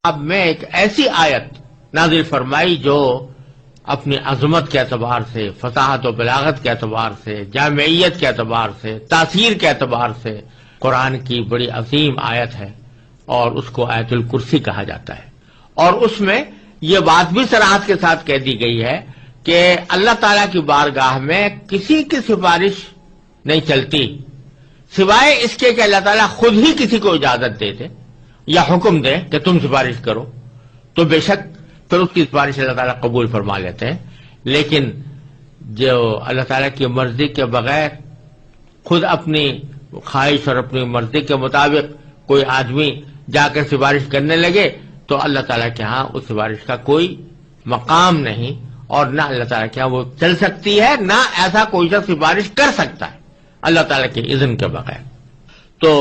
اب میں ایک ایسی آیت نازل فرمائی جو اپنی عظمت کے اعتبار سے، فصاحت و بلاغت کے اعتبار سے، جامعیت کے اعتبار سے، تاثیر کے اعتبار سے قرآن کی بڑی عظیم آیت ہے، اور اس کو آیت الکرسی کہا جاتا ہے۔ اور اس میں یہ بات بھی صراحت کے ساتھ کہہ دی گئی ہے کہ اللہ تعالیٰ کی بارگاہ میں کسی کی سفارش نہیں چلتی سوائے اس کے کہ اللہ تعالیٰ خود ہی کسی کو اجازت دے دے یا حکم دے کہ تم سفارش کرو، تو بے شک پھر اس کی سفارش اللہ تعالیٰ قبول فرما لیتے ہیں۔ لیکن جو اللہ تعالیٰ کی مرضی کے بغیر خود اپنی خواہش اور اپنی مرضی کے مطابق کوئی آدمی جا کر سفارش کرنے لگے تو اللہ تعالیٰ کے ہاں اس سفارش کا کوئی مقام نہیں، اور نہ اللہ تعالیٰ کے ہاں وہ چل سکتی ہے، نہ ایسا کوئی شخص سفارش کر سکتا ہے اللہ تعالیٰ کے اذن کے بغیر۔ تو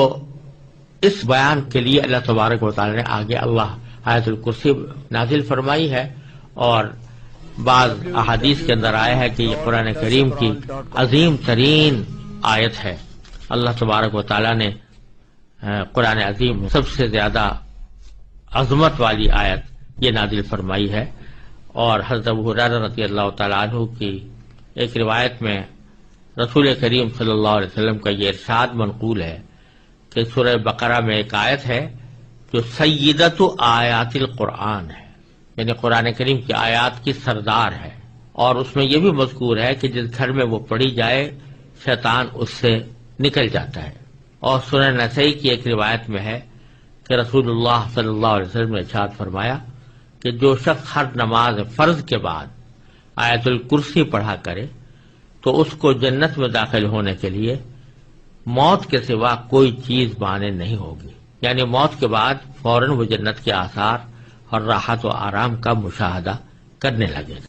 اس بیان کے لیے اللہ تبارک و تعالیٰ نے آگے اللہ آیت الکرسی نازل فرمائی ہے، اور بعض احادیث کے اندر آیا ہے کہ یہ قرآن کریم کی عظیم ترین آیت ہے۔ اللہ تبارک و تعالیٰ نے قرآن عظیم سب سے زیادہ عظمت والی آیت یہ نازل فرمائی ہے۔ اور حضرت ابو ہریرہ رضی اللہ تعالیٰ عنہ کی ایک روایت میں رسول کریم صلی اللہ علیہ وسلم کا یہ ارشاد منقول ہے کہ سورہ بقرہ میں ایک آیت ہے جو سیدۃ آیات القرآن ہے، یعنی قرآن کریم کی آیات کی سردار ہے، اور اس میں یہ بھی مذکور ہے کہ جس گھر میں وہ پڑھی جائے شیطان اس سے نکل جاتا ہے۔ اور سنن نسائی کی ایک روایت میں ہے کہ رسول اللہ صلی اللہ علیہ وسلم نے ارشاد فرمایا کہ جو شخص ہر نماز فرض کے بعد آیت الکرسی پڑھا کرے تو اس کو جنت میں داخل ہونے کے لیے موت کے سوا کوئی چیز مانع نہیں ہوگی، یعنی موت کے بعد فوراً وہ جنت کے آثار اور راحت و آرام کا مشاہدہ کرنے لگے گا۔